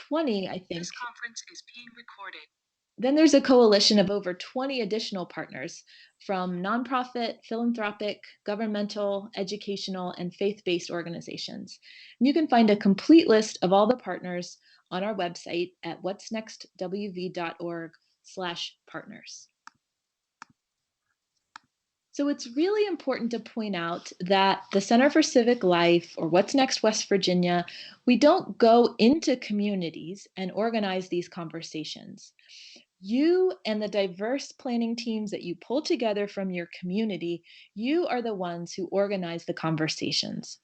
20, I think. This conference is being recorded. Then there's a coalition of over 20 additional partners from nonprofit, philanthropic, governmental, educational, and faith-based organizations. And you can find a complete list of all the partners on our website at whatsnextwv.org/partners. So it's really important to point out that the Center for Civic Life, or What's Next West Virginia, we don't go into communities and organize these conversations. You and the diverse planning teams that you pull together from your community, you are the ones who organize the conversations.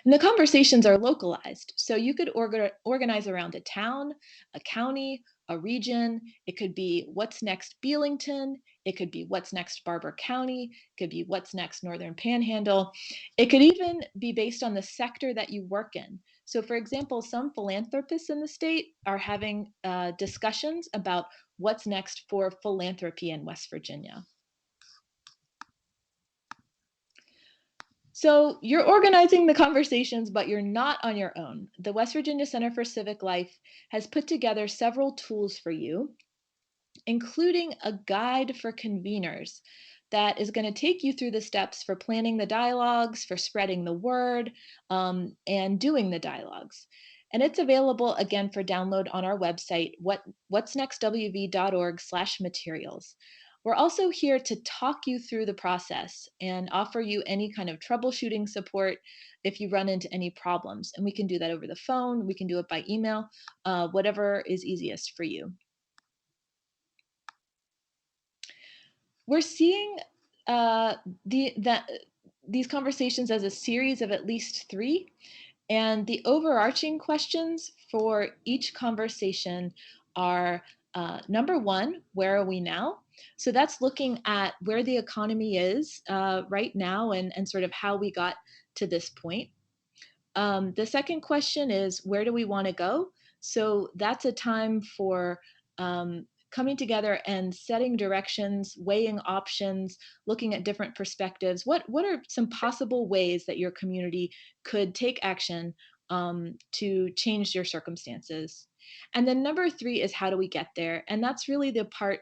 And the conversations are localized. So you could organize around a town, a county, a region. It could be what's next Belington. It could be what's next Barber County. It could be what's next Northern Panhandle. It could even be based on the sector that you work in. So, for example, some philanthropists in the state are having discussions about what's next for philanthropy in West Virginia. So you're organizing the conversations, but you're not on your own. The West Virginia Center for Civic Life has put together several tools for you, including a guide for conveners that is going to take you through the steps for planning the dialogues, for spreading the word, and doing the dialogues. And it's available again for download on our website, whatsnextwv.org/materials. We're also here to talk you through the process and offer you any kind of troubleshooting support if you run into any problems. And we can do that over the phone, we can do it by email, whatever is easiest for you. We're seeing uh, these conversations as a series of at least 3. And the overarching questions for each conversation are number 1, where are we now? So that's looking at where the economy is right now and sort of how we got to this point. The second question is, where do we want to go? So that's a time for coming together and setting directions, weighing options, looking at different perspectives. What are some possible ways that your community could take action to change your circumstances? And then number 3 is, how do we get there? And that's really the part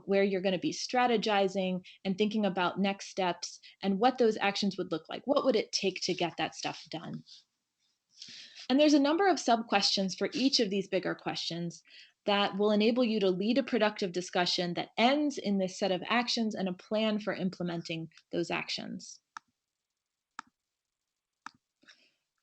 where you're going to be strategizing and thinking about next steps and what those actions would look like. What would it take to get that stuff done? And there's a number of sub-questions for each of these bigger questions that will enable you to lead a productive discussion that ends in this set of actions and a plan for implementing those actions.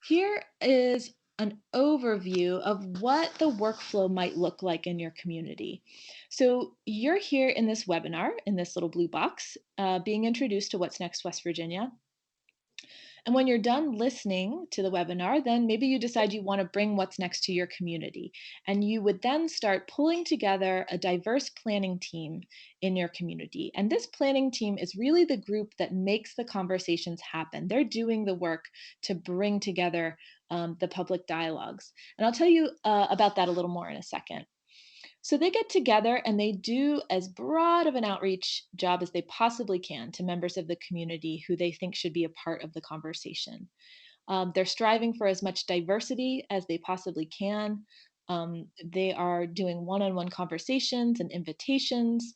Here is an overview of what the workflow might look like in your community. So you're here in this webinar, in this little blue box, being introduced to What's Next West Virginia. And when you're done listening to the webinar, then maybe you decide you want to bring what's next to your community. And you would then start pulling together a diverse planning team in your community. And this planning team is really the group that makes the conversations happen. They're doing the work to bring together the public dialogues. And I'll tell you about that a little more in a second. So they get together and they do as broad of an outreach job as they possibly can to members of the community who they think should be a part of the conversation. They're striving for as much diversity as they possibly can. They are doing one-on-one conversations and invitations.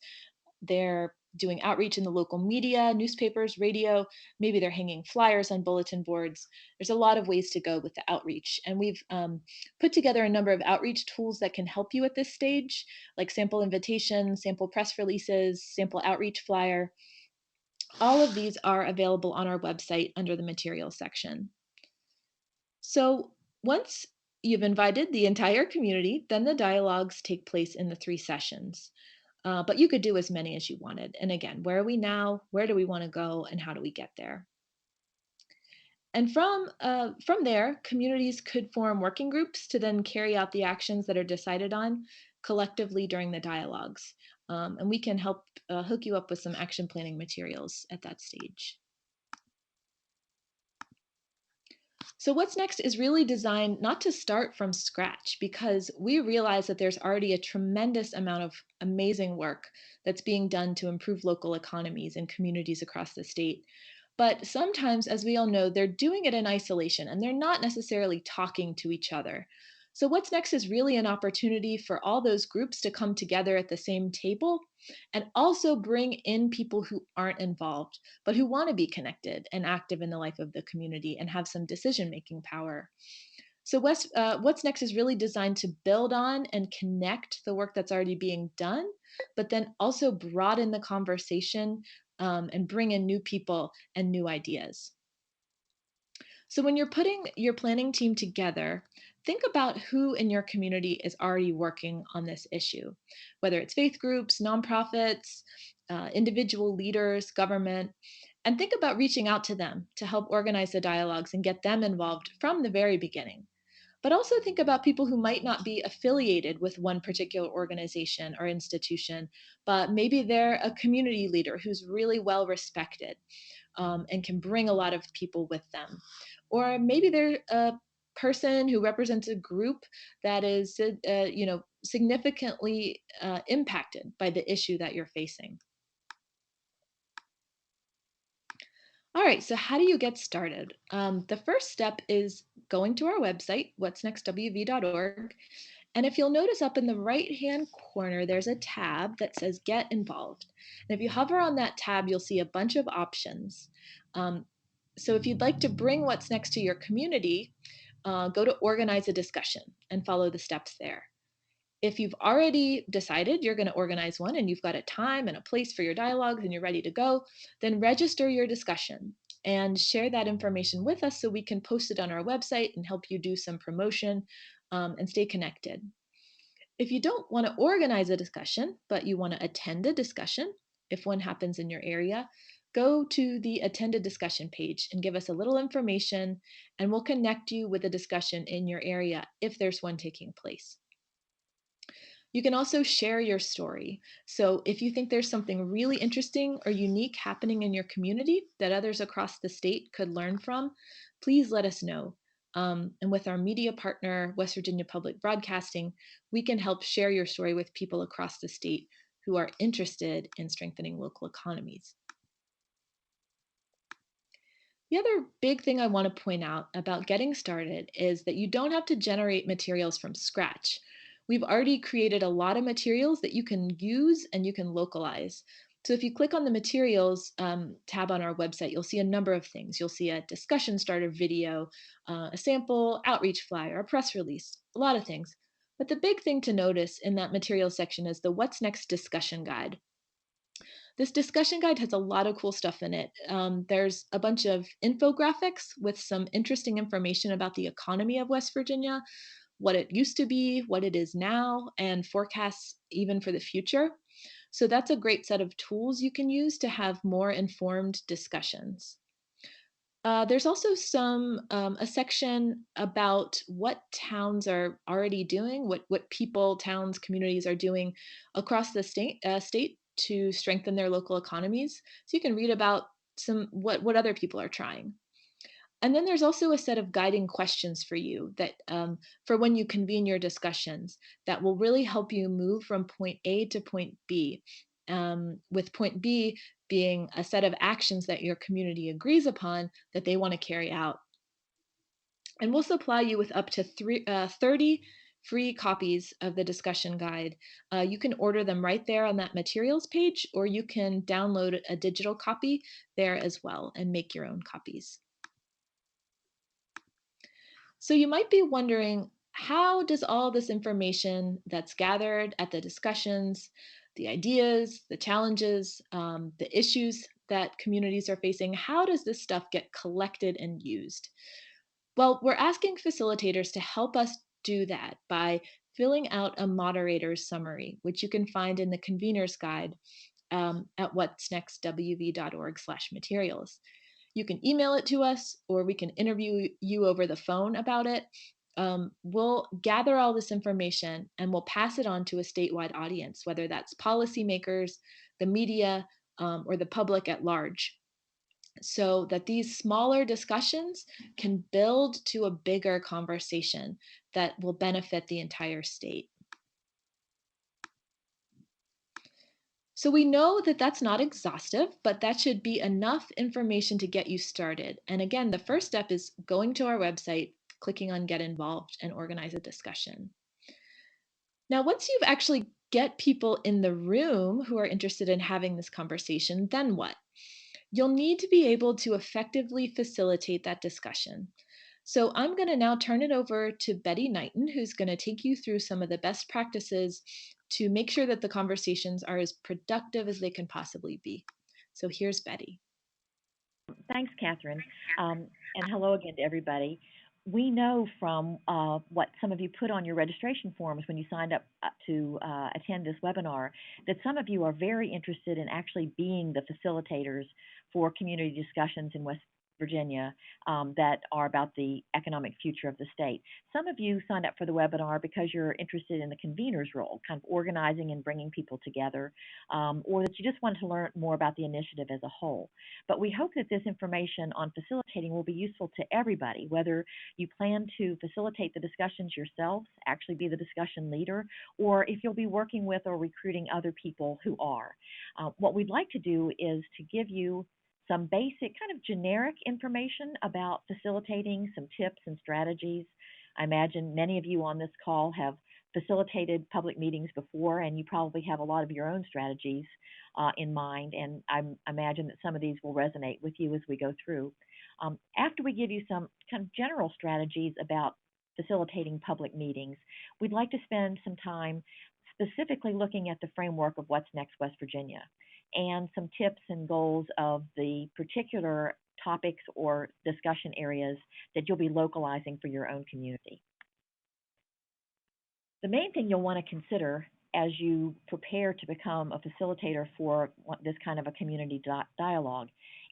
They're doing outreach in the local media, newspapers, radio. Maybe they're hanging flyers on bulletin boards. There's a lot of ways to go with the outreach. And we've put together a number of outreach tools that can help you at this stage, like sample invitations, sample press releases, sample outreach flyer. All of these are available on our website under the materials section. So once you've invited the entire community, then the dialogues take place in the 3 sessions. But you could do as many as you wanted. And again, where are we now? Where do we want to go? And how do we get there? And from there, communities could form working groups to then carry out the actions that are decided on collectively during the dialogues. And we can help hook you up with some action planning materials at that stage. So what's next is really designed not to start from scratch, because we realize that there's already a tremendous amount of amazing work that's being done to improve local economies and communities across the state. But sometimes, as we all know, they're doing it in isolation and they're not necessarily talking to each other. So, what's next is really an opportunity for all those groups to come together at the same table and also bring in people who aren't involved, but who want to be connected and active in the life of the community and have some decision making power. So, what's next is really designed to build on and connect the work that's already being done, but then also broaden the conversation and bring in new people and new ideas. So when you're putting your planning team together, think about who in your community is already working on this issue, whether it's faith groups, nonprofits, individual leaders, government, and think about reaching out to them to help organize the dialogues and get them involved from the very beginning. But also think about people who might not be affiliated with one particular organization or institution, but maybe they're a community leader who's really well respected and can bring a lot of people with them. Or maybe they're a person who represents a group that is, significantly impacted by the issue that you're facing. All right, so how do you get started? The first step is going to our website, what'snextwv.org. And if you'll notice up in the right hand corner, there's a tab that says Get Involved. And if you hover on that tab, you'll see a bunch of options. Um, so if you'd like to bring What's Next to your community, go to Organize a Discussion and follow the steps there. If you've already decided you're going to organize one and you've got a time and a place for your dialogues and you're ready to go, then register your discussion and share that information with us so we can post it on our website and help you do some promotion and stay connected. If you don't want to organize a discussion, but you want to attend a discussion, if one happens in your area, go to the Attend a Discussion page and give us a little information, and we'll connect you with a discussion in your area if there's one taking place. You can also share your story. So, if you think there's something really interesting or unique happening in your community that others across the state could learn from, please let us know. And with our media partner, West Virginia Public Broadcasting, we can help share your story with people across the state who are interested in strengthening local economies. The other big thing I want to point out about getting started is that you don't have to generate materials from scratch. We've already created a lot of materials that you can use and you can localize. So if you click on the materials tab on our website, you'll see a number of things. You'll see a discussion starter video, a sample outreach flyer, a press release, a lot of things. But the big thing to notice in that materials section is the What's Next discussion guide. This discussion guide has a lot of cool stuff in it. There's a bunch of infographics with some interesting information about the economy of West Virginia, what it used to be, what it is now, and forecasts even for the future. So that's a great set of tools you can use to have more informed discussions. There's also a section about what towns are already doing, what people, towns, communities are doing across the state to strengthen their local economies. So you can read about some what other people are trying. And then there's also a set of guiding questions for you that for when you convene your discussions that will really help you move from point A to point B. With point B being a set of actions that your community agrees upon that they want to carry out. And we'll supply you with up to 30 free copies of the discussion guide. You can order them right there on that materials page, or you can download a digital copy there as well and make your own copies. So you might be wondering, how does all this information that's gathered at the discussions, the ideas, the challenges, the issues that communities are facing, how does this stuff get collected and used? Well, we're asking facilitators to help us do that by filling out a moderator's summary, which you can find in the convener's guide at what'snextwv.org/materials. You can email it to us, or we can interview you over the phone about it. We'll gather all this information and we'll pass it on to a statewide audience, whether that's policymakers, the media, or the public at large, so that these smaller discussions can build to a bigger conversation that will benefit the entire state. So we know that that's not exhaustive, but that should be enough information to get you started. And again, the first step is going to our website, clicking on Get Involved and organize a discussion. Now, once you've actually get people in the room who are interested in having this conversation, then what? You'll need to be able to effectively facilitate that discussion. So, I'm going to now turn it over to Betty Knighton, who's going to take you through some of the best practices to make sure that the conversations are as productive as they can possibly be. So, here's Betty. Thanks, Catherine. And hello again to everybody. We know from what some of you put on your registration forms when you signed up to attend this webinar that some of you are very interested in actually being the facilitators for community discussions in West Virginia that are about the economic future of the state. Some of you signed up for the webinar because you're interested in the convener's role, kind of organizing and bringing people together, or that you just want to learn more about the initiative as a whole. But we hope that this information on facilitating will be useful to everybody, whether you plan to facilitate the discussions yourselves, actually be the discussion leader, or if you'll be working with or recruiting other people who are. What we'd like to do is to give you some basic kind of generic information about facilitating, some tips and strategies. I imagine many of you on this call have facilitated public meetings before, and you probably have a lot of your own strategies in mind, and I imagine that some of these will resonate with you as we go through. After we give you some kind of general strategies about facilitating public meetings, we'd like to spend some time specifically looking at the framework of What's Next West Virginia and some tips and goals of the particular topics or discussion areas that you'll be localizing for your own community. The main thing you'll want to consider as you prepare to become a facilitator for this kind of a community dialogue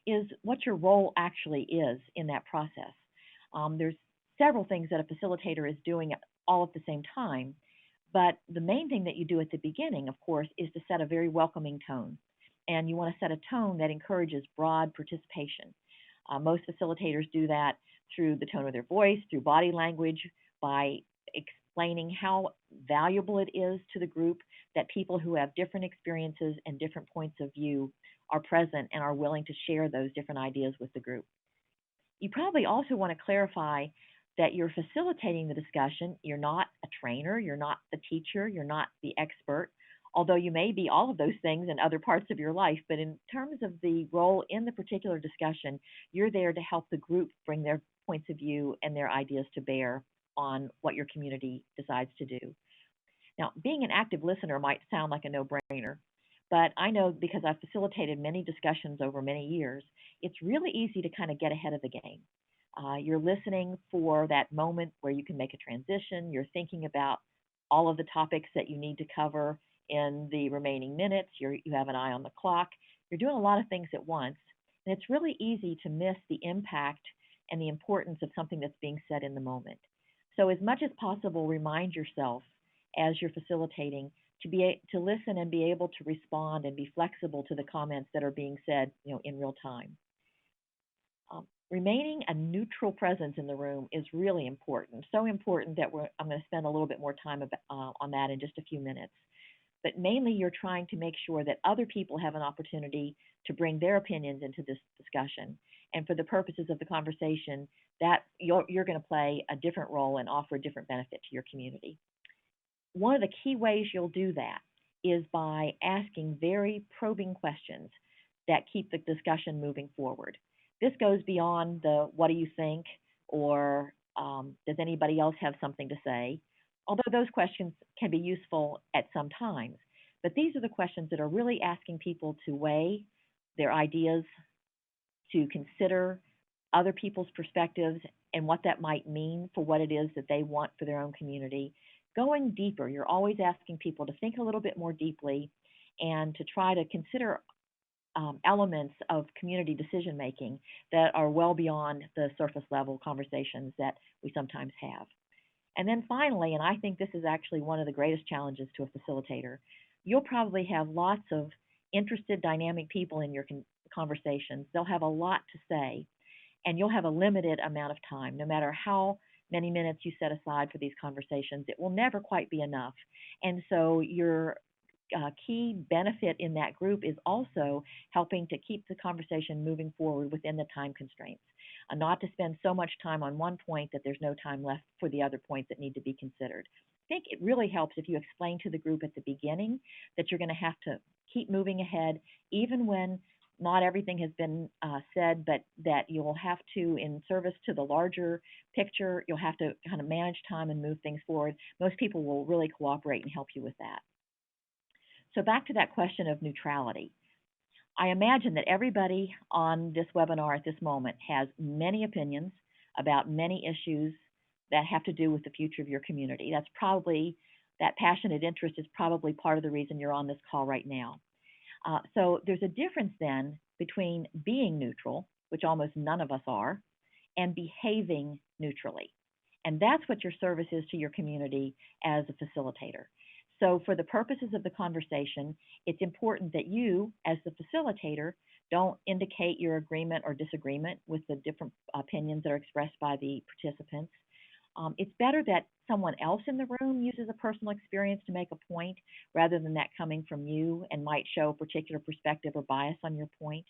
is what your role actually is in that process. There's several things that a facilitator is doing all at the same time, but the main thing that you do at the beginning, of course, is to set a very welcoming tone. And you want to set a tone that encourages broad participation. Most facilitators do that through the tone of their voice, through body language, by explaining how valuable it is to the group that people who have different experiences and different points of view are present and are willing to share those different ideas with the group. You probably also want to clarify that you're facilitating the discussion. You're not a trainer, you're not the teacher, you're not the expert, although you may be all of those things in other parts of your life. But in terms of the role in the particular discussion, you're there to help the group bring their points of view and their ideas to bear on what your community decides to do. Now, being an active listener might sound like a no-brainer, but I know because I've facilitated many discussions over many years, it's really easy to kind of get ahead of the game. You're listening for that moment where you can make a transition. You're thinking about all of the topics that you need to cover in the remaining minutes. You have an eye on the clock. You're doing a lot of things at once, and it's really easy to miss the impact and the importance of something that's being said in the moment. So as much as possible, remind yourself as you're facilitating to listen and be able to respond and be flexible to the comments that are being said, in real time. Remaining a neutral presence in the room is really important. So important that I'm going to spend a little bit more time on that in just a few minutes. But mainly you're trying to make sure that other people have an opportunity to bring their opinions into this discussion. And for the purposes of the conversation, that you're going to play a different role and offer a different benefit to your community. One of the key ways you'll do that is by asking very probing questions that keep the discussion moving forward. This goes beyond the what do you think or does anybody else have something to say, although those questions can be useful at some times. But these are the questions that are really asking people to weigh their ideas, to consider other people's perspectives and what that might mean for what it is that they want for their own community. Going deeper, you're always asking people to think a little bit more deeply and to try to consider elements of community decision making that are well beyond the surface level conversations that we sometimes have. And then finally, and I think this is actually one of the greatest challenges to a facilitator, you'll probably have lots of interested, dynamic people in your conversations. They'll have a lot to say, and you'll have a limited amount of time. No matter how many minutes you set aside for these conversations, it will never quite be enough. And so your key benefit in that group is also helping to keep the conversation moving forward within the time constraints. not to spend so much time on one point that there's no time left for the other points that need to be considered. I think it really helps if you explain to the group at the beginning that you're going to have to keep moving ahead, even when not everything has been said, but that you'll have to, in service to the larger picture, you'll have to kind of manage time and move things forward. Most people will really cooperate and help you with that. So back to that question of neutrality. I imagine that everybody on this webinar at this moment has many opinions about many issues that have to do with the future of your community. That's probably, that passionate interest is probably part of the reason you're on this call right now. So there's a difference then between being neutral, which almost none of us are, and behaving neutrally. And that's what your service is to your community as a facilitator. So for the purposes of the conversation, it's important that you, as the facilitator, don't indicate your agreement or disagreement with the different opinions that are expressed by the participants. It's better that someone else in the room uses a personal experience to make a point rather than that coming from you and might show a particular perspective or bias on your point.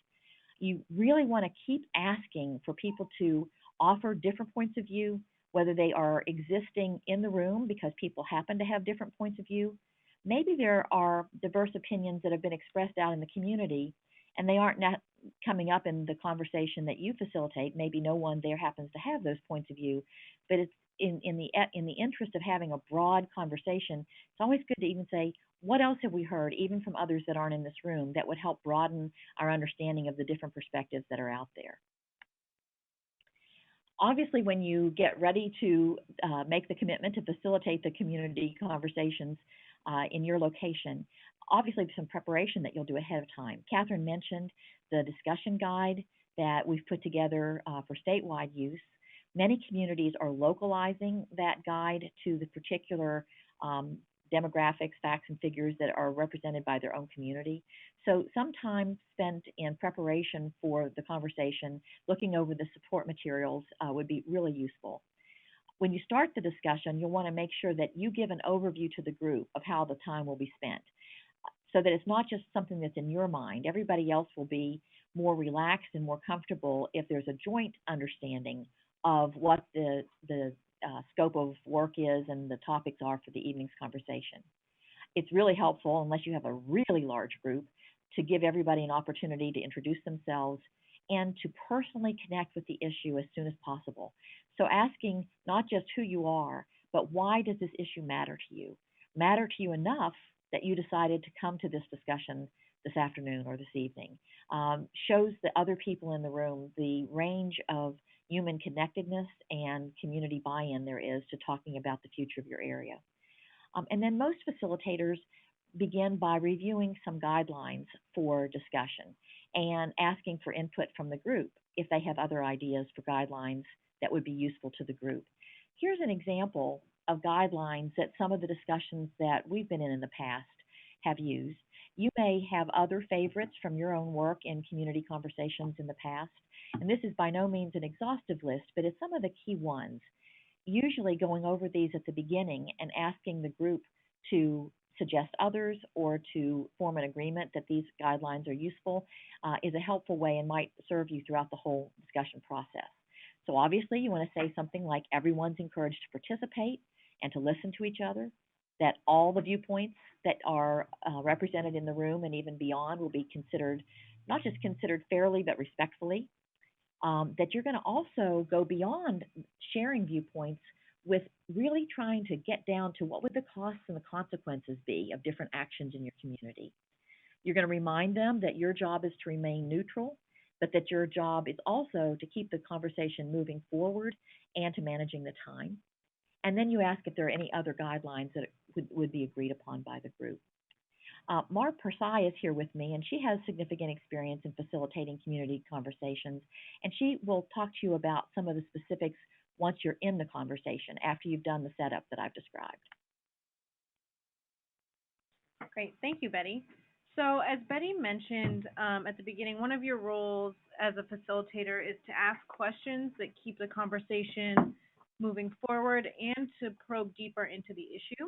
You really want to keep asking for people to offer different points of view, whether they are existing in the room because people happen to have different points of view. Maybe there are diverse opinions that have been expressed out in the community and they aren't coming up in the conversation that you facilitate. Maybe no one there happens to have those points of view, but it's in the interest of having a broad conversation, it's always good to even say, what else have we heard, even from others that aren't in this room, that would help broaden our understanding of the different perspectives that are out there. Obviously, when you get ready to make the commitment to facilitate the community conversations in your location, obviously there's some preparation that you'll do ahead of time. Catherine mentioned the discussion guide that we've put together for statewide use. Many communities are localizing that guide to the particular demographics, facts, and figures that are represented by their own community. So some time spent in preparation for the conversation, looking over the support materials would be really useful. When you start the discussion, you'll want to make sure that you give an overview to the group of how the time will be spent, so that it's not just something that's in your mind. Everybody else will be more relaxed and more comfortable if there's a joint understanding of what the scope of work is and the topics are for the evening's conversation. It's really helpful, unless you have a really large group, to give everybody an opportunity to introduce themselves and to personally connect with the issue as soon as possible. So asking not just who you are, but why does this issue matter to you? Matter to you enough that you decided to come to this discussion this afternoon or this evening. Shows the other people in the room the range of human connectedness and community buy-in there is to talking about the future of your area. And then most facilitators begin by reviewing some guidelines for discussion and asking for input from the group if they have other ideas for guidelines that would be useful to the group. Here's an example of guidelines that some of the discussions that we've been in the past have used. You may have other favorites from your own work in community conversations in the past, and this is by no means an exhaustive list, but it's some of the key ones. Usually going over these at the beginning and asking the group to suggest others or to form an agreement that these guidelines are useful is a helpful way and might serve you throughout the whole discussion process. So obviously you want to say something like everyone's encouraged to participate and to listen to each other, that all the viewpoints that are represented in the room and even beyond will be considered, not just considered fairly, but respectfully, that you're going to also go beyond sharing viewpoints with really trying to get down to what would the costs and the consequences be of different actions in your community. You're going to remind them that your job is to remain neutral, but that your job is also to keep the conversation moving forward and to managing the time. And then you ask if there are any other guidelines that would be agreed upon by the group. Mark Persai is here with me, and she has significant experience in facilitating community conversations, and she will talk to you about some of the specifics once you're in the conversation, after you've done the setup that I've described. Great, thank you, Betty. So as Betty mentioned at the beginning, one of your roles as a facilitator is to ask questions that keep the conversation moving forward and to probe deeper into the issue.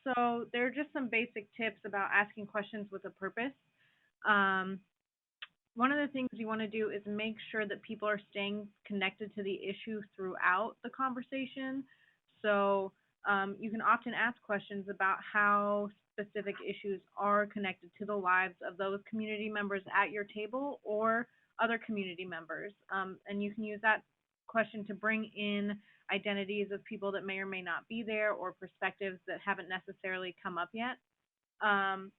So there are just some basic tips about asking questions with a purpose. one of the things you want to do is make sure that people are staying connected to the issue throughout the conversation. So you can often ask questions about how specific issues are connected to the lives of those community members at your table or other community members. And you can use that question to bring in identities of people that may or may not be there or perspectives that haven't necessarily come up yet. Um,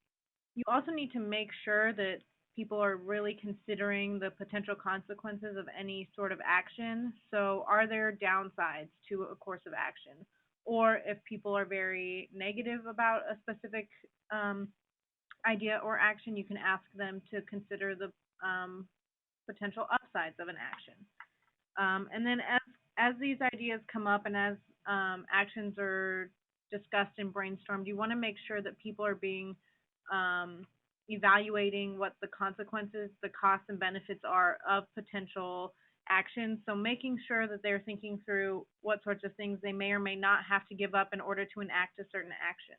you also need to make sure that people are really considering the potential consequences of any sort of action. So, are there downsides to a course of action? Or if people are very negative about a specific um, idea or action, you can ask them to consider the potential upsides of an action. And then as these ideas come up and as actions are discussed and brainstormed, you want to make sure that people are being um, evaluating what the consequences, the costs and benefits are of potential actions. So making sure that they're thinking through what sorts of things they may or may not have to give up in order to enact a certain action.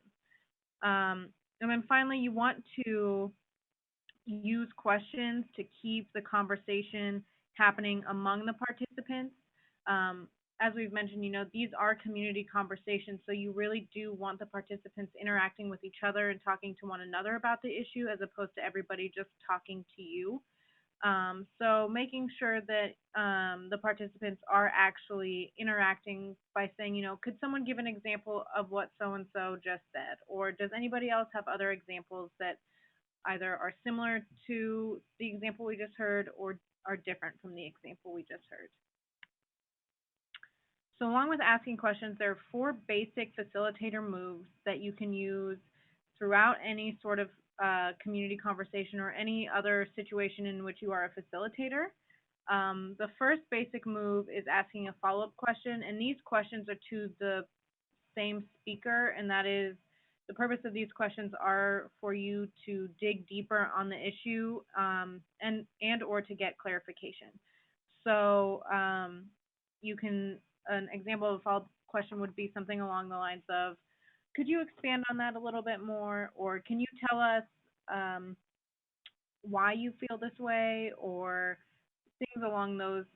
And then finally, you want to use questions to keep the conversation happening among the participants. Um, as we've mentioned, these are community conversations, so you really do want the participants interacting with each other and talking to one another about the issue as opposed to everybody just talking to you. So making sure that the participants are actually interacting by saying, could someone give an example of what so-and-so just said? Or does anybody else have other examples that either are similar to the example we just heard or are different from the example we just heard? So along with asking questions, there are 4 basic facilitator moves that you can use throughout any sort of community conversation or any other situation in which you are a facilitator. The first basic move is asking a follow-up question, and these questions are to the same speaker, and that is the purpose of these questions are for you to dig deeper on the issue and or to get clarification. So you can an example of a follow-up question would be something along the lines of, could you expand on that a little bit more, or can you tell us why you feel this way, or things along those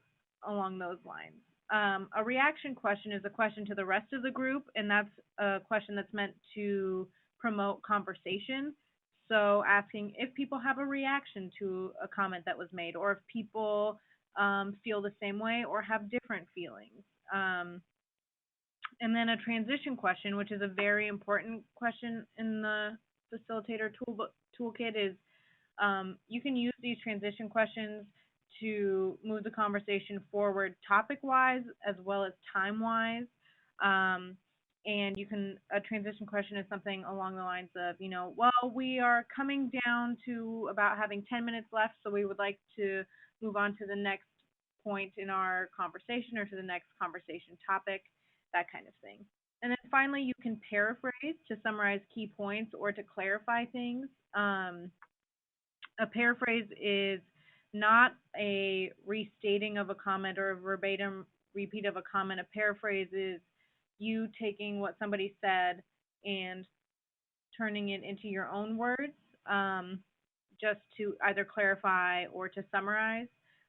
lines. A reaction question is a question to the rest of the group, and that's a question that's meant to promote conversation. So asking if people have a reaction to a comment that was made, or if people feel the same way or have different feelings. And then a transition question, which is a very important question in the facilitator toolkit, is you can use these transition questions to move the conversation forward topic-wise as well as time-wise. And a transition question is something along the lines of, well, we are coming down to about having 10 minutes left, so we would like to move on to the next point in our conversation or to the next conversation topic, that kind of thing. And then finally, you can paraphrase to summarize key points or to clarify things. A paraphrase is not a restating of a comment or a verbatim repeat of a comment. A paraphrase is you taking what somebody said and turning it into your own words, just to either clarify or to summarize.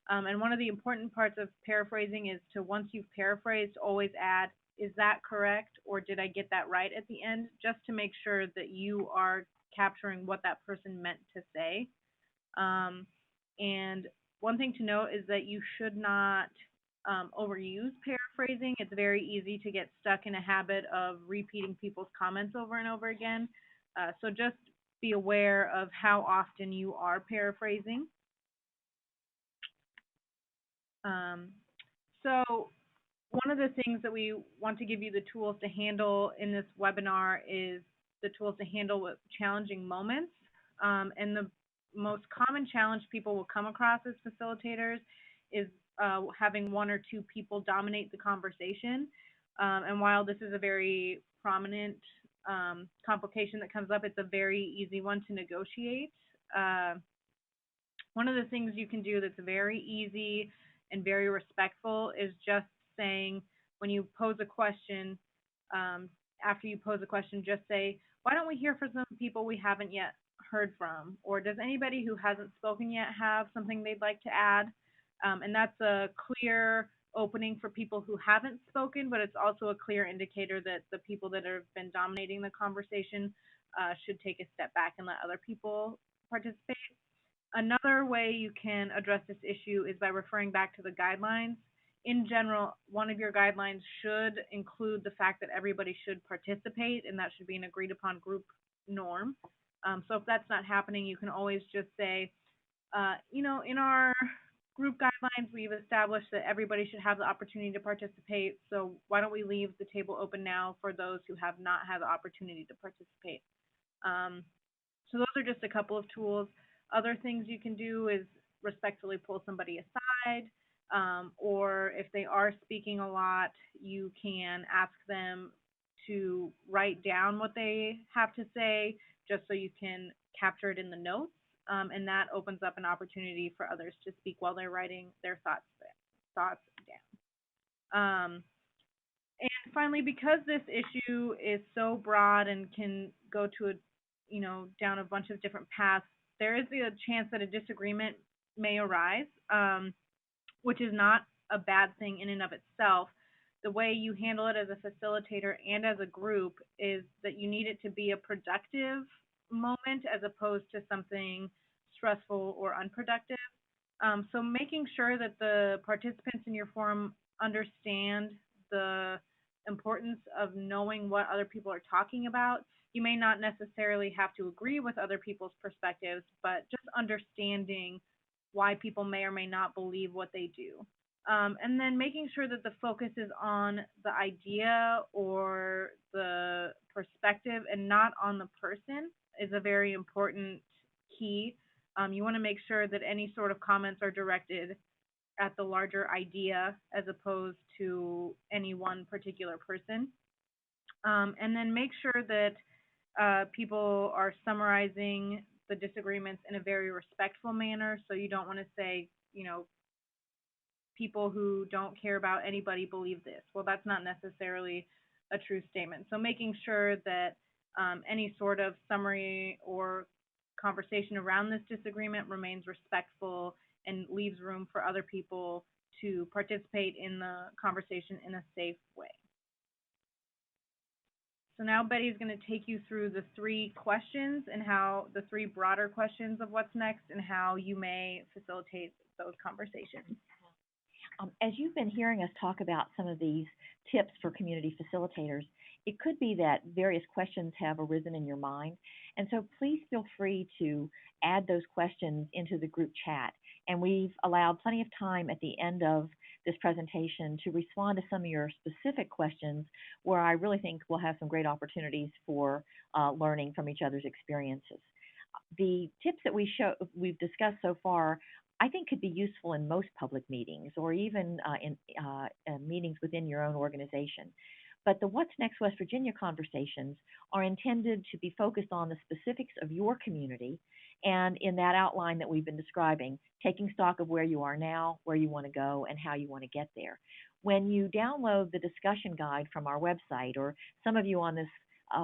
And one of the important parts of paraphrasing is to, once you've paraphrased, always add, is that correct, or did I get that right at the end, just to make sure that you are capturing what that person meant to say. And one thing to note is that you should not overuse paraphrasing. It's very easy to get stuck in a habit of repeating people's comments over and over again. So just be aware of how often you are paraphrasing. So one of the things that we want to give you the tools to handle in this webinar is the tools to handle challenging moments. And the most common challenge people will come across as facilitators is having 1 or 2 people dominate the conversation. And while this is a very prominent complication that comes up, it's a very easy one to negotiate. One of the things you can do that's very easy and very respectful is just saying, when you pose a question, after you pose a question, just say, why don't we hear from some people we haven't yet heard from? Or does anybody who hasn't spoken yet have something they'd like to add? And that's a clear opening for people who haven't spoken, but it's also a clear indicator that the people that have been dominating the conversation should take a step back and let other people participate. Another way you can address this issue is by referring back to the guidelines. In general, one of your guidelines should include the fact that everybody should participate, and that should be an agreed upon group norm. So if that's not happening, you can always just say, in our group guidelines, we've established that everybody should have the opportunity to participate. So why don't we leave the table open now for those who have not had the opportunity to participate? So those are just a couple of tools. Other things you can do is respectfully pull somebody aside, or if they are speaking a lot, you can ask them to write down what they have to say just so you can capture it in the notes, and that opens up an opportunity for others to speak while they're writing their thoughts down. And finally, because this issue is so broad and can go to down a bunch of different paths, there is a chance that a disagreement may arise, which is not a bad thing in and of itself. The way you handle it as a facilitator and as a group is that you need it to be a productive moment as opposed to something stressful or unproductive. So making sure that the participants in your forum understand the importance of knowing what other people are talking about. You may not necessarily have to agree with other people's perspectives, but just understanding why people may or may not believe what they do. And then making sure that the focus is on the idea or the perspective and not on the person is a very important key. You want to make sure that any sort of comments are directed at the larger idea as opposed to any one particular person. And then make sure that people are summarizing the disagreements in a very respectful manner. So you don't want to say, people who don't care about anybody believe this. Well, that's not necessarily a true statement. So making sure that any sort of summary or conversation around this disagreement remains respectful and leaves room for other people to participate in the conversation in a safe way. So now Betty is going to take you through the three questions and how the three broader questions of what's next and how you may facilitate those conversations. As you've been hearing us talk about some of these tips for community facilitators, it could be that various questions have arisen in your mind. And so please feel free to add those questions into the group chat. And we've allowed plenty of time at the end of this presentation to respond to some of your specific questions where I really think we'll have some great opportunities for learning from each other's experiences. The tips that we've discussed so far I think could be useful in most public meetings or even in meetings within your own organization. But the What's Next West Virginia conversations are intended to be focused on the specifics of your community and in that outline that we've been describing, taking stock of where you are now, where you want to go, and how you want to get there. When you download the discussion guide from our website, or some of you on this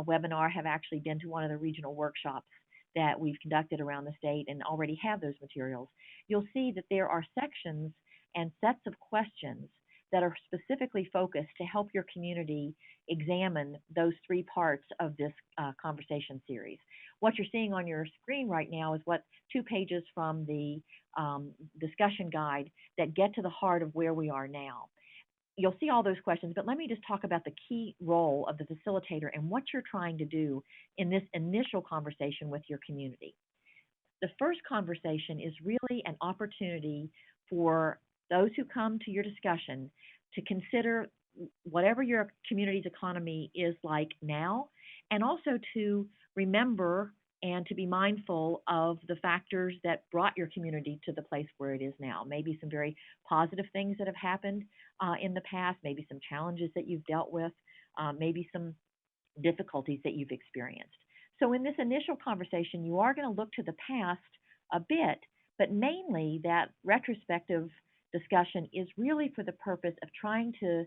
webinar have actually been to one of the regional workshops that we've conducted around the state and already have those materials, you'll see that there are sections and sets of questions that are specifically focused to help your community examine those three parts of this conversation series. What you're seeing on your screen right now is 2 pages from the discussion guide that get to the heart of where we are now. You'll see all those questions, but let me just talk about the key role of the facilitator and what you're trying to do in this initial conversation with your community. The first conversation is really an opportunity for those who come to your discussion to consider whatever your community's economy is like now, and also to remember and to be mindful of the factors that brought your community to the place where it is now. Maybe some very positive things that have happened in the past, maybe some challenges that you've dealt with, maybe some difficulties that you've experienced. So in this initial conversation, you are going to look to the past a bit, but mainly that retrospective discussion is really for the purpose of trying to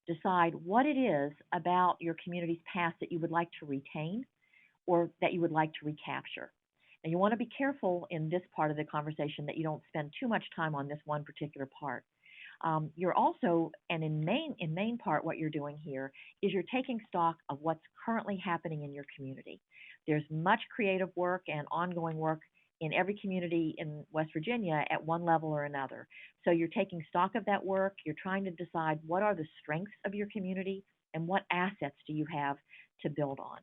decide what it is about your community's past that you would like to retain or that you would like to recapture. Now, you want to be careful in this part of the conversation that you don't spend too much time on this one particular part. You're also, and in main part, what you're doing here is you're taking stock of what's currently happening in your community. There's much creative work and ongoing work in every community in West Virginia at one level or another. So you're taking stock of that work. You're trying to decide what are the strengths of your community and what assets do you have to build on.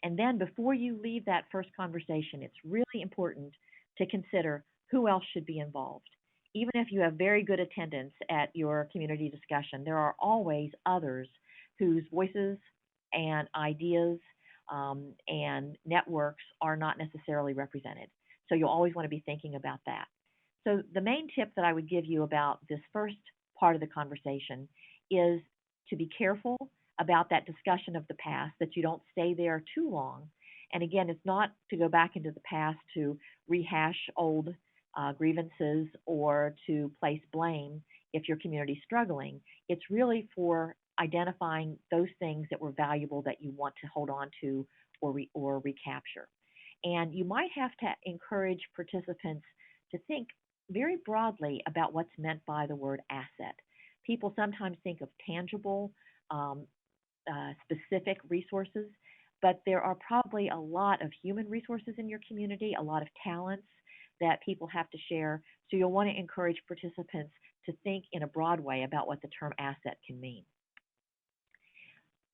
And then before you leave that first conversation, it's really important to consider who else should be involved. Even if you have very good attendance at your community discussion, there are always others whose voices and ideas and networks are not necessarily represented. So you'll always want to be thinking about that. So the main tip that I would give you about this first part of the conversation is to be careful about that discussion of the past, that you don't stay there too long. And again, it's not to go back into the past to rehash old grievances or to place blame if your community's struggling. It's really for identifying those things that were valuable that you want to hold on to or recapture. And you might have to encourage participants to think very broadly about what's meant by the word asset. People sometimes think of tangible, um, specific resources, but there are probably a lot of human resources in your community, a lot of talents that people have to share. So you'll want to encourage participants to think in a broad way about what the term asset can mean.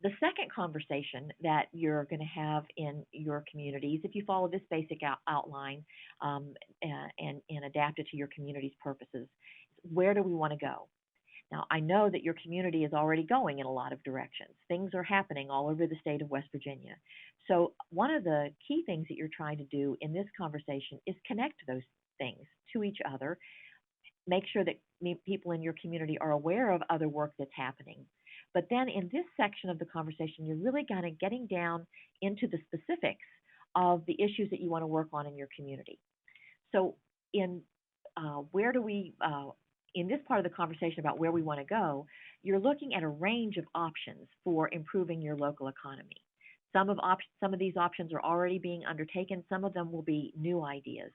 The second conversation that you're going to have in your communities, if you follow this basic outline and adapt it to your community's purposes, where do we want to go? Now, I know that your community is already going in a lot of directions. Things are happening all over the state of West Virginia. So, one of the key things that you're trying to do in this conversation is connect those things to each other. Make sure that people in your community are aware of other work that's happening. But then in this section of the conversation, you're really kind of getting down into the specifics of the issues that you want to work on in your community. So, where do we in this part of the conversation about where we want to go, you're looking at a range of options for improving your local economy. Some of these options are already being undertaken. Some of them will be new ideas.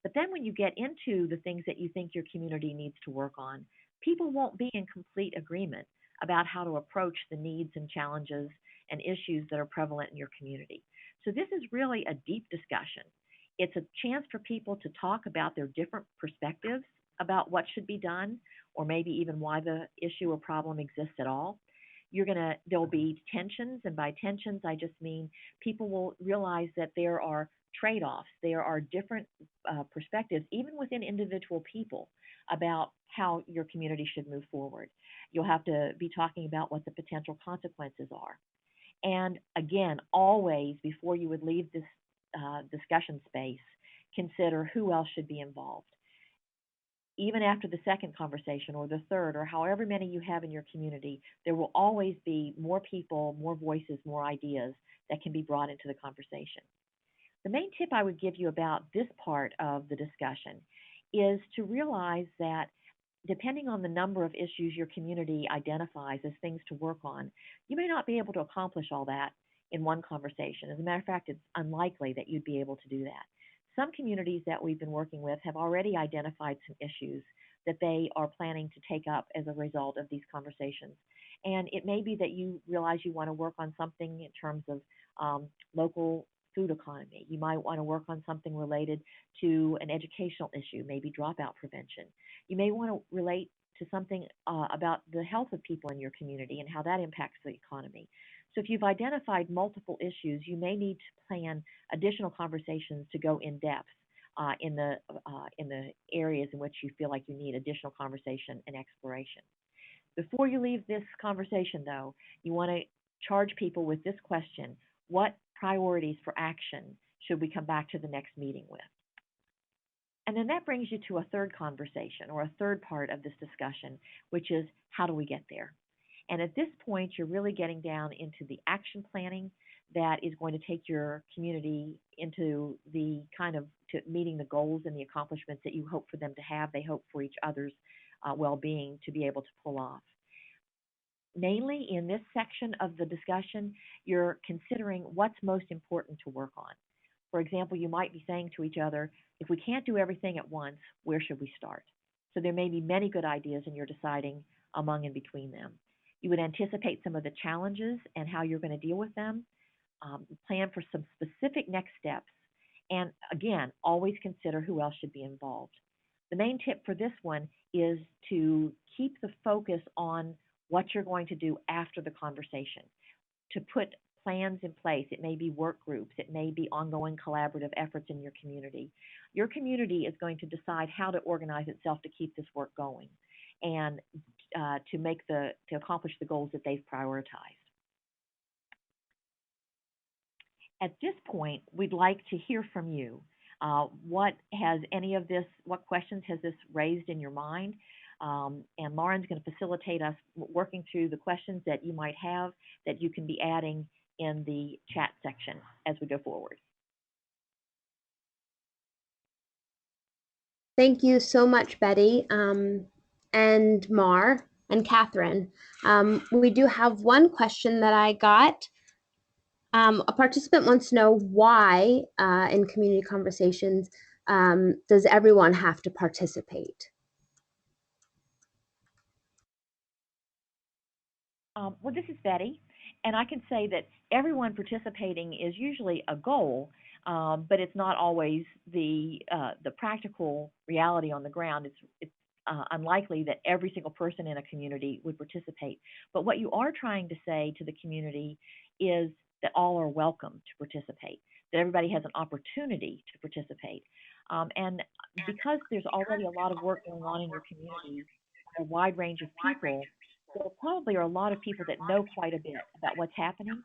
But then when you get into the things that you think your community needs to work on, people won't be in complete agreement about how to approach the needs and challenges and issues that are prevalent in your community. So this is really a deep discussion. It's a chance for people to talk about their different perspectives about what should be done, or maybe even why the issue or problem exists at all. There'll be tensions, and by tensions, I just mean people will realize that there are trade-offs, there are different perspectives, even within individual people, about how your community should move forward. You'll have to be talking about what the potential consequences are. And again, always before you would leave this discussion space, consider who else should be involved. Even after the second conversation or the third or however many you have in your community, there will always be more people, more voices, more ideas that can be brought into the conversation. The main tip I would give you about this part of the discussion is to realize that depending on the number of issues your community identifies as things to work on, you may not be able to accomplish all that in one conversation. As a matter of fact, it's unlikely that you'd be able to do that. Some communities that we've been working with have already identified some issues that they are planning to take up as a result of these conversations. And it may be that you realize you want to work on something in terms of local food economy. You might want to work on something related to an educational issue, maybe dropout prevention. You may want to relate to something about the health of people in your community and how that impacts the economy. So if you've identified multiple issues, you may need to plan additional conversations to go in depth in the areas in which you feel like you need additional conversation and exploration. Before you leave this conversation, though, you want to charge people with this question: what priorities for action should we come back to the next meeting with? And then that brings you to a third conversation or a third part of this discussion, which is how do we get there? And at this point, you're really getting down into the action planning that is going to take your community into the kind of to meeting the goals and the accomplishments that you hope for them to have, they hope for each other's well-being to be able to pull off. Mainly in this section of the discussion, you're considering what's most important to work on. For example, you might be saying to each other, if we can't do everything at once, where should we start? So there may be many good ideas and you're deciding among and between them. You would anticipate some of the challenges and how you're going to deal with them, plan for some specific next steps, and again, always consider who else should be involved. The main tip for this one is to keep the focus on what you're going to do after the conversation, to put plans in place. It may be work groups, it may be ongoing collaborative efforts in your community. Your community is going to decide how to organize itself to keep this work going and to accomplish the goals that they've prioritized. At this point, we'd like to hear from you. What questions has this raised in your mind? And Lauren's going to facilitate us working through the questions that you might have that you can be adding in the chat section as we go forward. Thank you so much, Betty, and Mar and Catherine. We do have one question that I got. A participant wants to know why in community conversations does everyone have to participate? Well, this is Betty, and I can say that everyone participating is usually a goal, but it's not always the practical reality on the ground. It's unlikely that every single person in a community would participate. But what you are trying to say to the community is that all are welcome to participate, that everybody has an opportunity to participate. And because there's already a lot of work going on in your community, a wide range of people, there probably are a lot of people that know quite a bit about what's happening.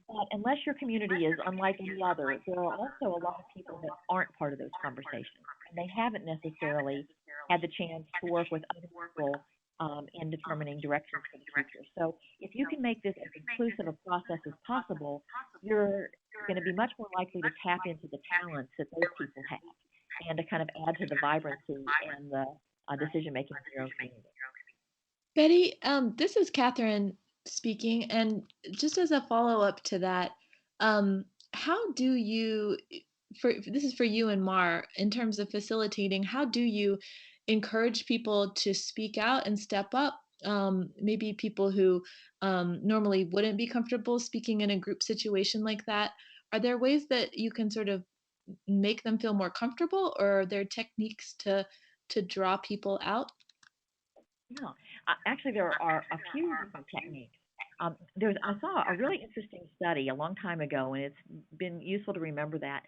But unless your community is unlike any other, there are also a lot of people that aren't part of those conversations. And they haven't necessarily had the chance to work with other people in determining directions for the future. So if you can make this as inclusive a process as possible, you're going to be much more likely to tap into the talents that those people have and to kind of add to the vibrancy and the decision making in your own community. Betty, this is Catherine speaking, and just as a follow-up to that, how do you, this is for you and Mar, in terms of facilitating, how do you encourage people to speak out and step up? Maybe people who normally wouldn't be comfortable speaking in a group situation like that. Are there ways that you can sort of make them feel more comfortable, or are there techniques to draw people out? Yeah, actually, there are a few different techniques. I saw a really interesting study a long time ago, and it's been useful to remember that.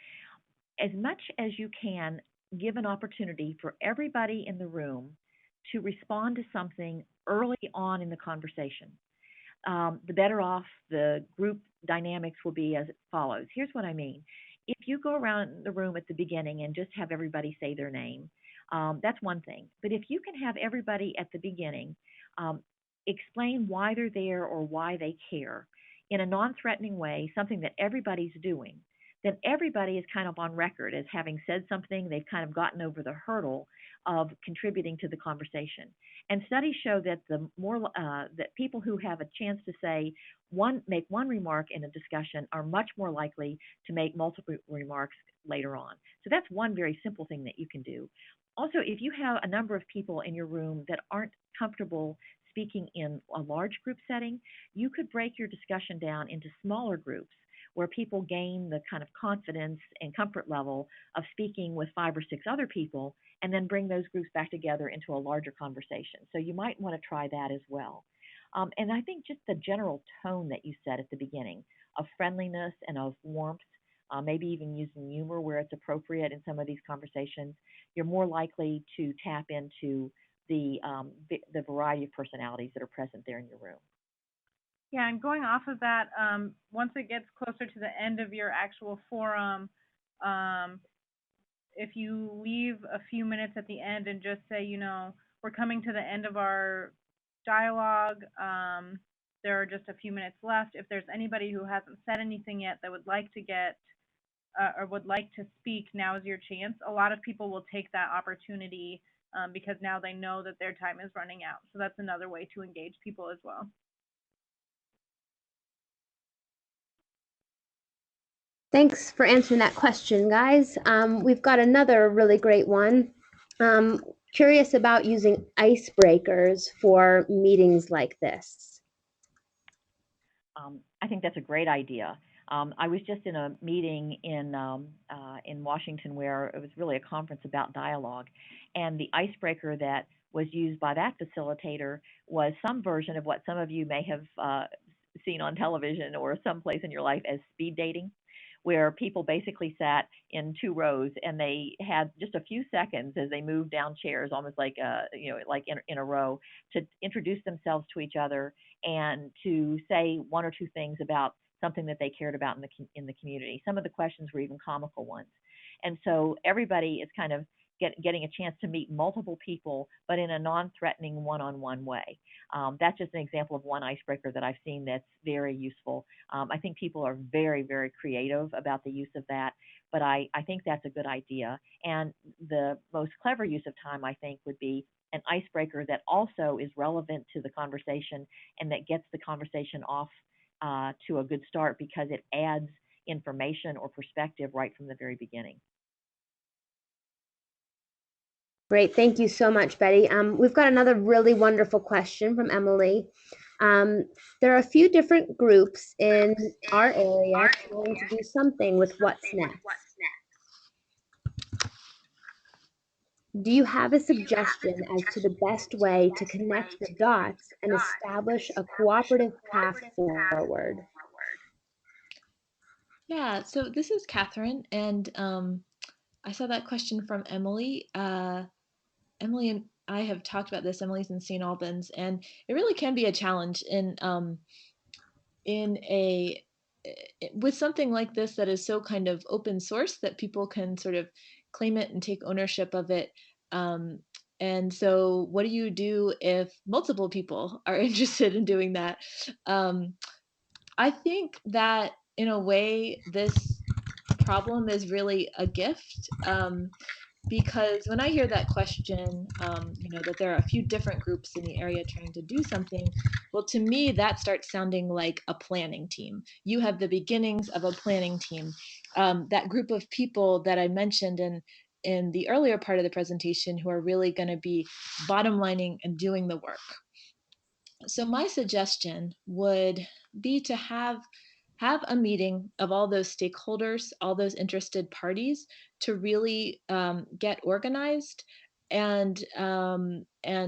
As much as you can, give an opportunity for everybody in the room to respond to something early on in the conversation. The better off the group dynamics will be as follows. Here's what I mean. If you go around the room at the beginning and just have everybody say their name, that's one thing. But if you can have everybody at the beginning explain why they're there or why they care in a non-threatening way, something that everybody's doing, then everybody is kind of on record as having said something. They've kind of gotten over the hurdle of contributing to the conversation. And studies show that the more that people who have a chance to make one remark in a discussion are much more likely to make multiple remarks later on. So that's one very simple thing that you can do. Also, if you have a number of people in your room that aren't comfortable speaking in a large group setting, you could break your discussion down into smaller groups where people gain the kind of confidence and comfort level of speaking with 5 or 6 other people, and then bring those groups back together into a larger conversation. So you might want to try that as well. And I think just the general tone that you set at the beginning of friendliness and of warmth, maybe even using humor where it's appropriate in some of these conversations, you're more likely to tap into the variety of personalities that are present there in your room. Yeah, and going off of that, once it gets closer to the end of your actual forum, if you leave a few minutes at the end and just say, we're coming to the end of our dialogue, there are just a few minutes left. If there's anybody who hasn't said anything yet that would like to get or would like to speak, now is your chance. A lot of people will take that opportunity because now they know that their time is running out. So that's another way to engage people as well. Thanks for answering that question, guys. We've got another really great one. Curious about using icebreakers for meetings like this. I think that's a great idea. I was just in a meeting in Washington where it was really a conference about dialogue, and the icebreaker that was used by that facilitator was some version of what some of you may have seen on television or someplace in your life as speed dating, where people basically sat in two rows and they had just a few seconds as they moved down chairs, almost like like in a row, to introduce themselves to each other and to say one or two things about something that they cared about in the community. Some of the questions were even comical ones, and so everybody is kind of getting a chance to meet multiple people, but in a non-threatening one-on-one way. That's just an example of one icebreaker that I've seen that's very useful. I think people are very, very creative about the use of that, but I think that's a good idea. And the most clever use of time, I think, would be an icebreaker that also is relevant to the conversation and that gets the conversation off to a good start because it adds information or perspective right from the very beginning. Great, thank you so much, Betty. We've got another really wonderful question from Emily. There are a few different groups in our area trying to do something with what's next. Do you have a suggestion as to the best way to connect the dots and establish a cooperative path forward? Yeah, so this is Catherine, and I saw that question from Emily. Emily and I have talked about this. Emily's in St. Albans, and it really can be a challenge in a with something like this that is so kind of open source that people can sort of claim it and take ownership of it. Um, and so, what do you do if multiple people are interested in doing that? Um, I think that in a way, this problem is really a gift. Because when I hear that question, that there are a few different groups in the area trying to do something, well, to me, that starts sounding like a planning team. You have the beginnings of a planning team. That group of people that I mentioned in the earlier part of the presentation who are really going to be bottom lining and doing the work. So my suggestion would be to have a meeting of all those stakeholders, all those interested parties, to really get organized and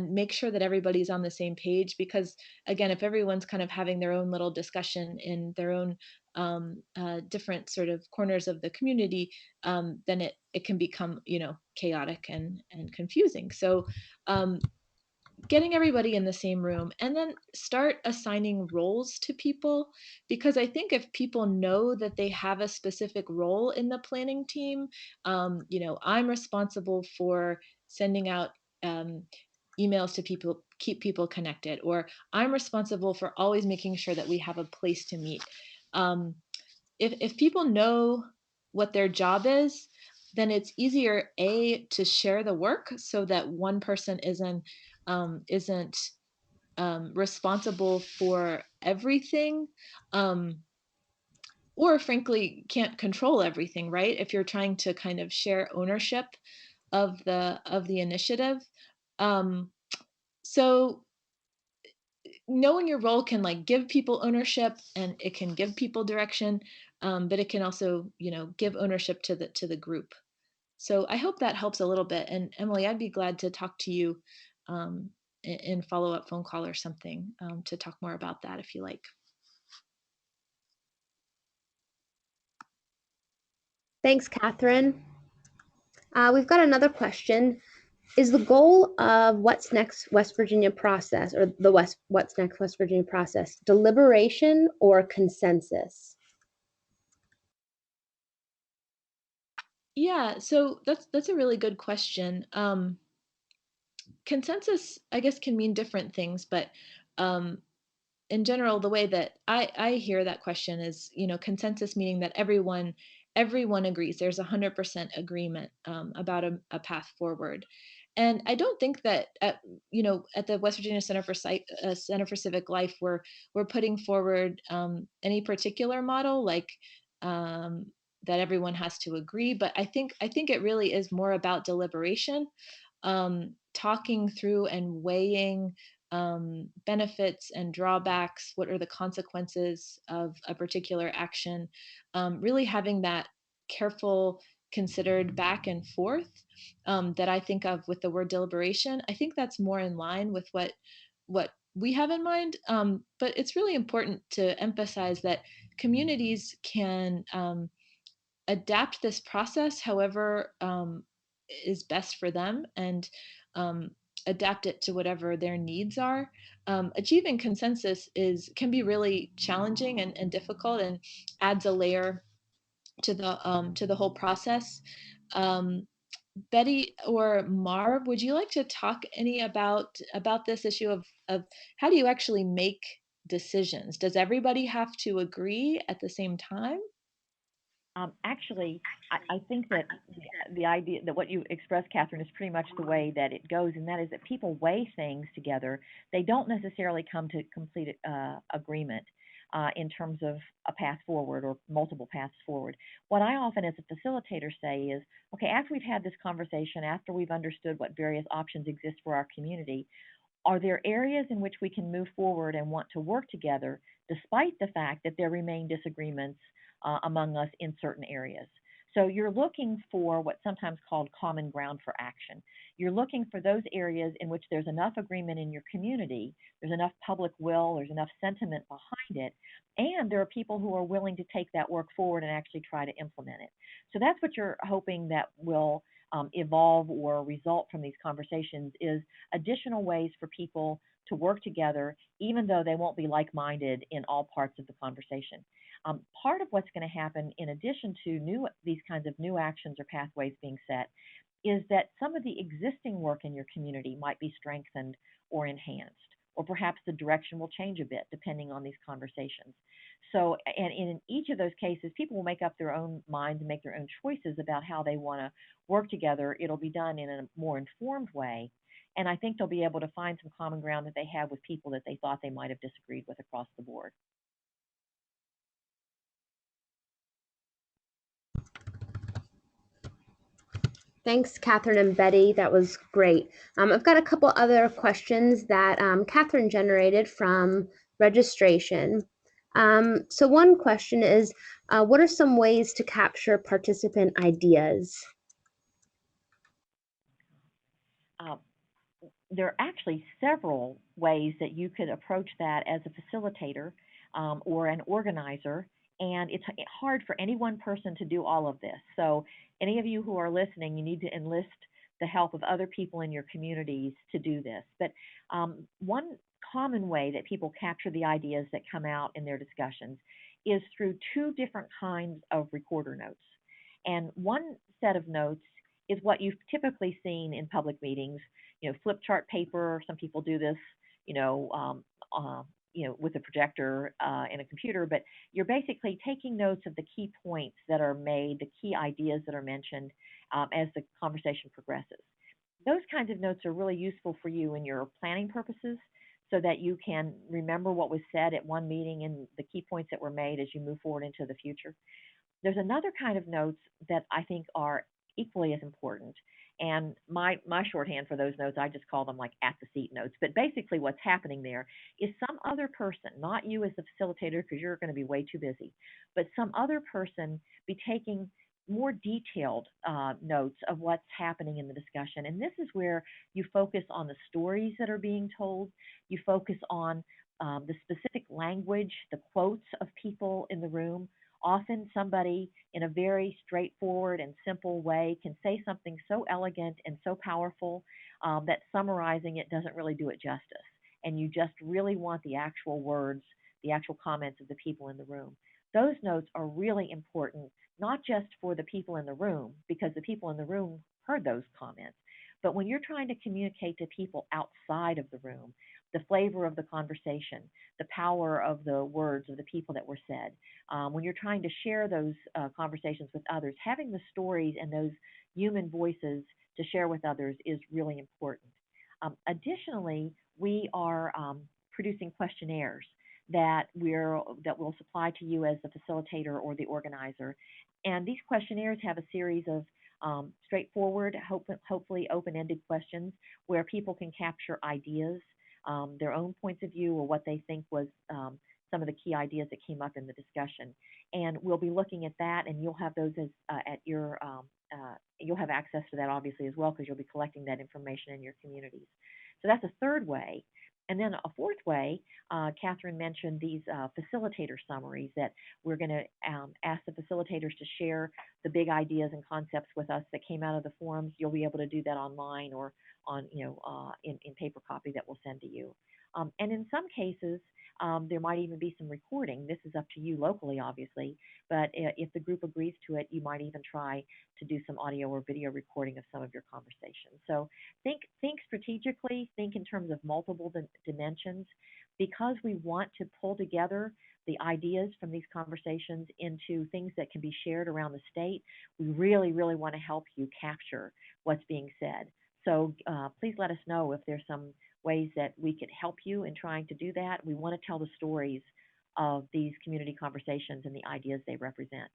make sure that everybody's on the same page. Because again, if everyone's kind of having their own little discussion in their own different sort of corners of the community, then it can become chaotic and confusing. So getting everybody in the same room and then start assigning roles to people, because I think if people know that they have a specific role in the planning team, I'm responsible for sending out emails to people, keep people connected, or I'm responsible for always making sure that we have a place to meet. If people know what their job is, then it's easier to share the work so that one person isn't responsible for everything, um, or frankly can't control everything, right? If you're trying to kind of share ownership of the initiative. So knowing your role can like give people ownership and it can give people direction, but it can also give ownership to the group. So I hope that helps a little bit. And Emily, I'd be glad to talk to you in follow-up phone call or something, to talk more about that if you like. Thanks, Catherine. We've got another question. Is the goal of What's Next West Virginia process, or the What's Next West Virginia process, deliberation or consensus? Yeah, so that's a really good question. Consensus, I guess, can mean different things, but um, in general, the way that I hear that question is, consensus meaning that everyone agrees. There's 100% agreement about a path forward. And I don't think that at the West Virginia Center for Civic Life, we're putting forward any particular model, like that everyone has to agree. But I think it really is more about deliberation, talking through and weighing benefits and drawbacks. What are the consequences of a particular action? Really having that careful, considered back and forth that I think of with the word deliberation. I think that's more in line with what we have in mind. But it's really important to emphasize that communities can adapt this process however is best for them, and um, adapt it to whatever their needs are. Achieving consensus is can be really challenging and difficult, and adds a layer to the whole process. Um, Betty or Marv, would you like to talk any about this issue of how do you actually make decisions? Does everybody have to agree at the same time? Actually, I think that the idea that what you expressed, Catherine, is pretty much the way that it goes, and that is that people weigh things together. They don't necessarily come to complete agreement in terms of a path forward or multiple paths forward. What I often, as a facilitator, say is, okay, after we've had this conversation, after we've understood what various options exist for our community, are there areas in which we can move forward and want to work together despite the fact that there remain disagreements among us in certain areas? So you're looking for what's sometimes called common ground for action. You're looking for those areas in which there's enough agreement in your community, there's enough public will, there's enough sentiment behind it, and there are people who are willing to take that work forward and actually try to implement it. So that's what you're hoping that will evolve or result from these conversations, is additional ways for people to work together, even though they won't be like-minded in all parts of the conversation. Part of what's going to happen, in addition to these kinds of new actions or pathways being set, is that some of the existing work in your community might be strengthened or enhanced, or perhaps the direction will change a bit depending on these conversations. So, and in each of those cases, people will make up their own minds and make their own choices about how they want to work together. It'll be done in a more informed way. And I think they'll be able to find some common ground that they have with people that they thought they might have disagreed with across the board. Thanks, Catherine and Betty. That was great. I've got a couple other questions that Catherine generated from registration. So one question is, what are some ways to capture participant ideas? Uh, there are actually several ways that you could approach that as a facilitator or an organizer, and it's hard for any one person to do all of this. So any of you who are listening, you need to enlist the help of other people in your communities to do this. But one common way that people capture the ideas that come out in their discussions is through two different kinds of recorder notes. And one set of notes is what you've typically seen in public meetings, flip chart paper. Some people do this, you know, um, with a projector and a computer, but you're basically taking notes of the key points that are made, the key ideas that are mentioned as the conversation progresses. Those kinds of notes are really useful for you in your planning purposes, so that you can remember what was said at one meeting and the key points that were made as you move forward into the future. There's another kind of notes that I think are equally as important. And my shorthand for those notes, I just call them like at the seat notes. But basically what's happening there is some other person, not you as the facilitator because you're going to be way too busy, but some other person be taking more detailed notes of what's happening in the discussion. And this is where you focus on the stories that are being told. You focus on the specific language, the quotes of people in the room. Often somebody in a very straightforward and simple way can say something so elegant and so powerful that summarizing it doesn't really do it justice. And you just really want the actual words, the actual comments of the people in the room. Those notes are really important, not just for the people in the room, because the people in the room heard those comments, but when you're trying to communicate to people outside of the room, the flavor of the conversation, the power of the words of the people that were said. When you're trying to share those conversations with others, having the stories and those human voices to share with others is really important. Additionally, we are producing questionnaires that we'll supply to you as the facilitator or the organizer. And these questionnaires have a series of straightforward, hopefully open-ended questions where people can capture ideas, their own points of view, or what they think was some of the key ideas that came up in the discussion. And we'll be looking at that, and you'll have those as at your you'll have access to that obviously as well, because you'll be collecting that information in your communities. So that's a third way. And then a fourth way, Catherine mentioned these facilitator summaries that we're going to ask the facilitators to share the big ideas and concepts with us that came out of the forums. You'll be able to do that online or on, in paper copy that we'll send to you. And in some cases, there might even be some recording. This is up to you locally, obviously, but if the group agrees to it, you might even try to do some audio or video recording of some of your conversations. So think strategically, think in terms of multiple dimensions, because we want to pull together the ideas from these conversations into things that can be shared around the state. We really, really want to help you capture what's being said. So please let us know if there's some ways that we could help you in trying to do that. We want to tell the stories of these community conversations and the ideas they represent.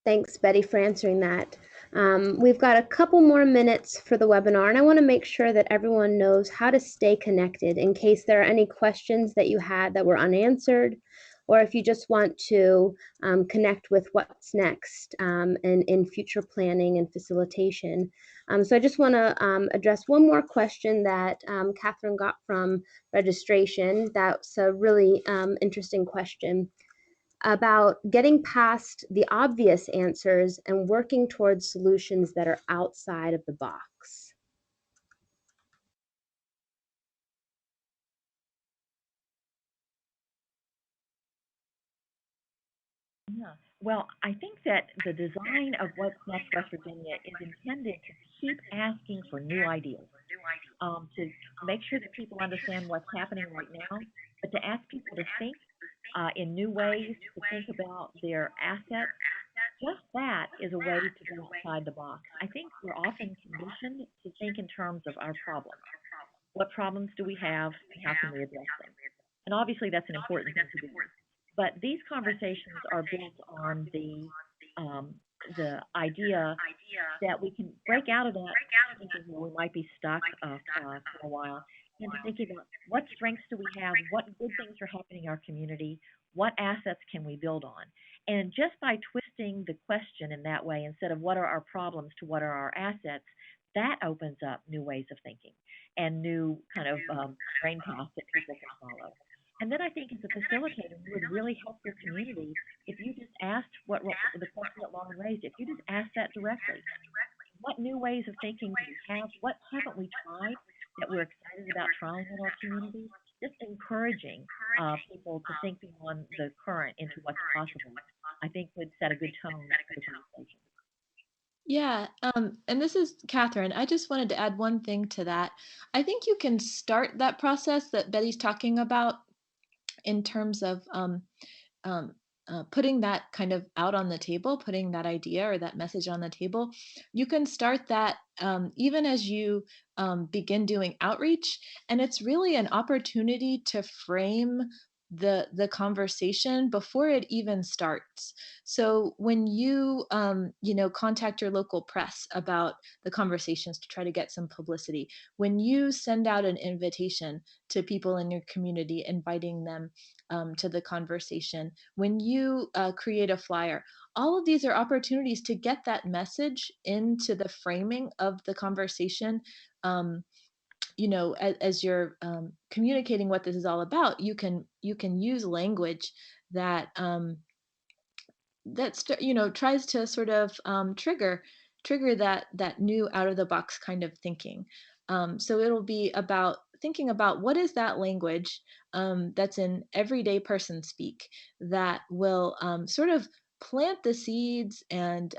Thanks, Betty, for answering that. We've got a couple more minutes for the webinar, and I want to make sure that everyone knows how to stay connected in case there are any questions that you had that were unanswered, or if you just want to connect with what's next in future planning and facilitation. So I just want to address one more question that Catherine got from registration. That's a really interesting question about getting past the obvious answers and working towards solutions that are outside of the box. Yeah. Well, I think that the design of What's Next West Virginia is intended to keep asking for new ideas, to make sure that people understand what's happening right now, but to ask people to think in new ways, to think about their assets. Just that is a way to go outside the box. I think we're often conditioned to think in terms of our problems. What problems do we have, and how can we address them? And obviously, that's an important thing to do. But these conversations are built on the idea that we can break out of that thinking where we might be stuck for a while, and to think about what strengths do we have, what good things are happening in our community, what assets can we build on. And just by twisting the question in that way, instead of what are our problems to what are our assets, that opens up new ways of thinking and new kind of brain paths that people can follow. And then I think as a facilitator, you would really help your community if you just asked the question that Lauren raised, if you just asked that directly. What new ways of thinking do we have? What haven't we tried that we're excited about trying in our community? Just encouraging people to think beyond the current into what's possible, I think would set a good tone for the conversation. Yeah, and this is Catherine. I just wanted to add one thing to that. I think you can start that process that Betty's talking about in terms of um, putting that kind of out on the table, putting that idea or that message on the table. You can start that even as you begin doing outreach, and it's really an opportunity to frame the conversation before it even starts. So when you contact your local press about the conversations to try to get some publicity, when you send out an invitation to people in your community, inviting them to the conversation, when you create a flyer, all of these are opportunities to get that message into the framing of the conversation. As you're communicating what this is all about, you can use language that tries to sort of trigger that new out of the box kind of thinking. So it'll be about thinking about what is that language that's in everyday person speak that will sort of plant the seeds and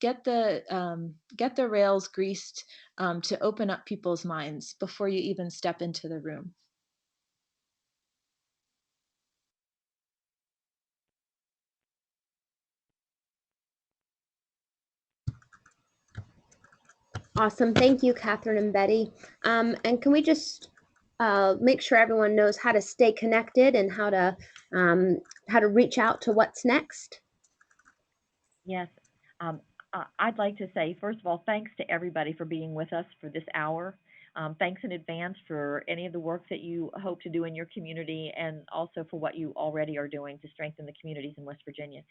get the rails greased to open up people's minds before you even step into the room. Awesome. Thank you, Catherine and Betty. And can we just make sure everyone knows how to stay connected and how to reach out to what's next. Yes. Um, I'd like to say, first of all, thanks to everybody for being with us for this hour. Thanks in advance for any of the work that you hope to do in your community and also for what you already are doing to strengthen the communities in West Virginia.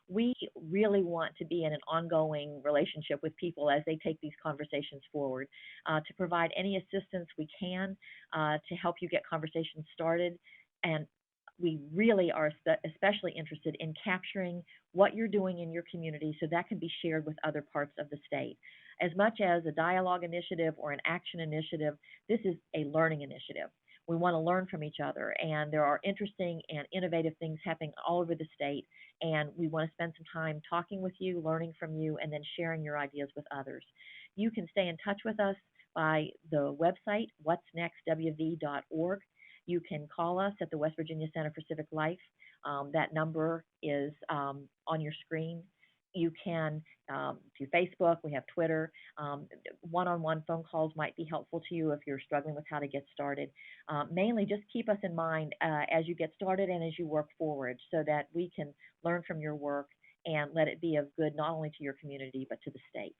We really want to be in an ongoing relationship with people as they take these conversations forward, to provide any assistance we can to help you get conversations started. And we really are especially interested in capturing what you're doing in your community so that can be shared with other parts of the state. As much as a dialogue initiative or an action initiative, this is a learning initiative. We want to learn from each other, and there are interesting and innovative things happening all over the state, and we want to spend some time talking with you, learning from you, and then sharing your ideas with others. You can stay in touch with us by the website, what'snextwv.org. You can call us at the West Virginia Center for Civic Life. That number is on your screen. You can, through Facebook, we have Twitter. One-on-one phone calls might be helpful to you if you're struggling with how to get started. Mainly, just keep us in mind as you get started and as you work forward so that we can learn from your work and let it be of good not only to your community but to the state.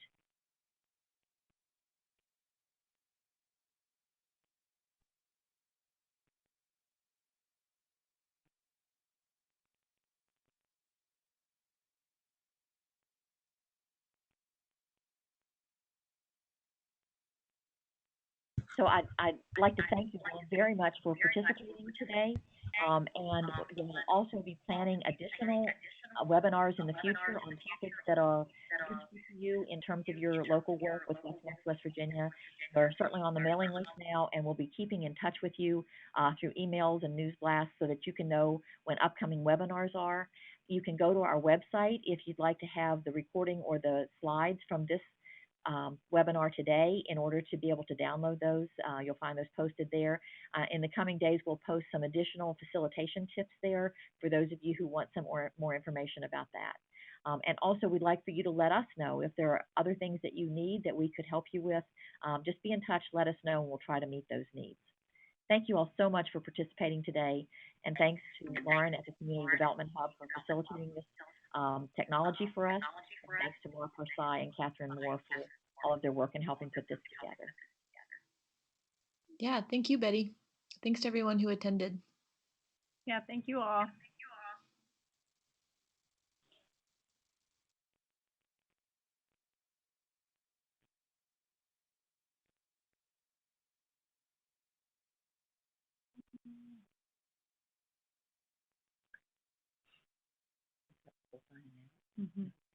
So I'd like to thank you all very much for participating today. And we'll also be planning additional webinars in the future on topics that are useful to you in terms of your local work with What's Next West Virginia. We're certainly on the mailing list now, and we'll be keeping in touch with you through emails and news blasts so that you can know when upcoming webinars are. You can go to our website if you'd like to have the recording or the slides from this webinar today in order to be able to download those. You'll find those posted there. In the coming days, we'll post some additional facilitation tips there for those of you who want some more information about that. And also, we'd like for you to let us know if there are other things that you need that we could help you with. Just be in touch, let us know, and we'll try to meet those needs. Thank you all so much for participating today, and thanks to Lauren at the Community Development Hub for facilitating this technology for us. And thanks to Maura Persai and Catherine Moore for all of their work in helping put this together. Yeah, thank you, Betty. Thanks to everyone who attended. Yeah, thank you all. Mm-hmm.